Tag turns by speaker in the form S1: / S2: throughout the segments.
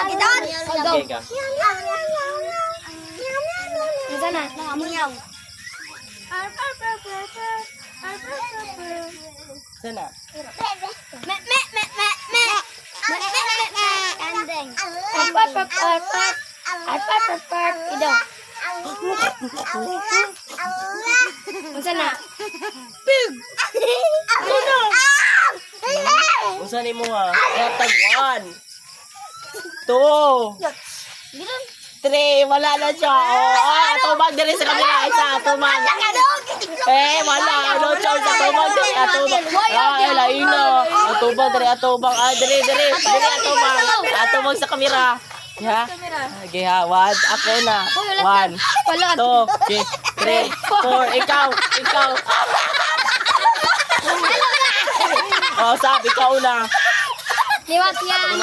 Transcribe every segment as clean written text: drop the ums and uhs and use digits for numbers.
S1: Kagitan. Go.
S2: Okay, ka.
S1: Isa na. Nangamunyaw.
S2: Sana.
S1: Me. Kandeng. Arpat. Ido. Isa na. Pig.
S2: Unsa ni mo ha? Tag 1. 2. 3, wala na siya. Atubag din sa kabila. Isa, atubag. Wala. Ano, choice. Atubag din. Lain na. Atubag din. Atubag. Diri, atubag. Atubag sa kamera. Ya. Okay ha. 1. Ako na. 1, 2, 3, 4. Ikaw. Sab, ikaw na.
S1: Liwat yan.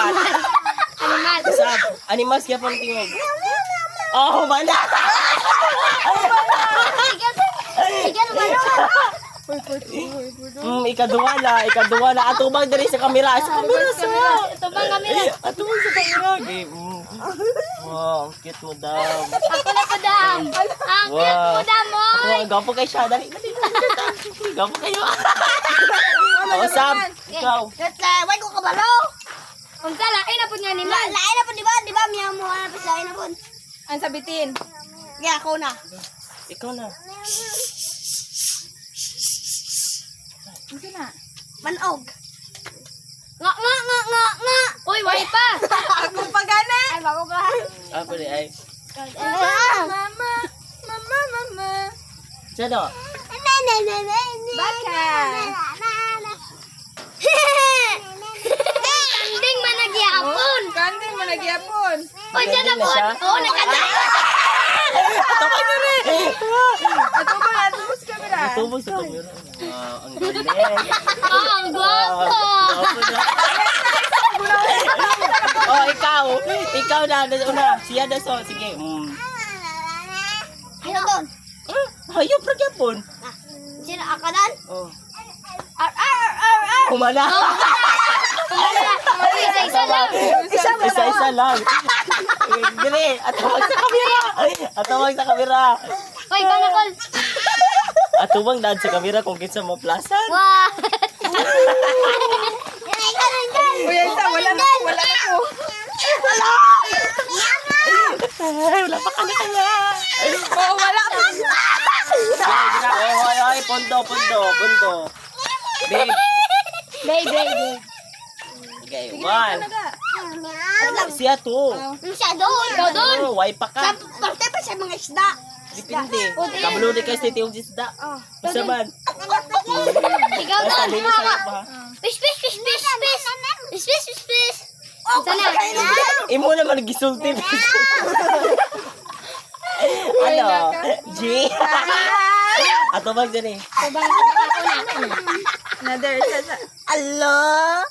S1: Animal.
S2: Sab, animals kaya pang tingog. Mana? Ikaduwa na. Atubag dari sa kamera. Sa kamera. Atubag sa kamera. Wow, ang cute mo daw.
S1: Ako na po dam. Ang cute mo dam mo.
S2: Gapo kayo siya. Dali. Gapo kayo. Sab, ikaw.
S1: Why ko kabalo? Kung lain na po niya ni Mal. Lain na po, di ba? Miyaw mo, lain na po. Ang sabitin. Yeah, ako na.
S2: Ikaw na.
S1: Ano na? Manog. Nga. Uy, why pa? Ako pa gani. Ay, bago ka.
S2: Ako rin ay.
S1: Mama.
S2: Sino?
S1: Baka. Kanding managyapon. O, dyan na po. Oo, nakanda. Atubos kamera.
S2: Atubog sa kamera. Ang galing.
S1: Ang gwapo.
S2: Ikaw na. Siya na so. Sige.
S1: Sino doon?
S2: Hayop na gyapon.
S1: Sino ako doon?
S2: Oh.
S1: Ar.
S2: Kumana. Isa-isa lang. Dili, atubag sa kamera.
S1: Hoy, kanakol.
S2: Atubag daan sa kamera kung kinsa maplasan.
S1: Wah.
S3: Kuya Isa, wala na po.
S2: Wala pa kanya.
S3: Oo, wala po.
S2: Hoy, pondo. Babe. Okay, 1. Siya to.
S1: Siya doon. Ikaw doon.
S2: Why pa ka?
S1: Parte pa siya mga isda.
S2: Depende. Kabalo di kayo sa tiyong isda. Isa man.
S1: Ikaw doon.
S2: Linis sa iyo pa.
S1: Fish. Sana.
S2: Imo naman gisulti. Ano? G. Ato bag dyan eh.
S3: Another.
S2: Allah.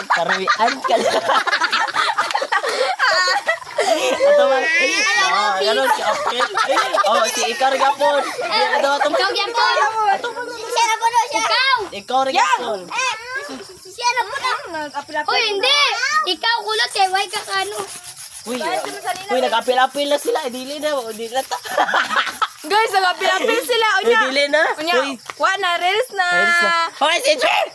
S2: Karuian ka lang. Ato bag. Ganon si Opet. Si Ikar Gapon.
S1: Ikaw gyapon. Siya na po na siya.
S2: Ikaw rin Gapon.
S1: Siya na po na. Uy, hindi. Ikaw kulot eh. Why ka kano?
S2: Uy, nag-apil-apil na sila. Dili na ta.
S3: Guys, nag-apil-apil sila.
S2: Dili na.
S3: Unya, wa na, reels na.
S2: Okay, si Jen!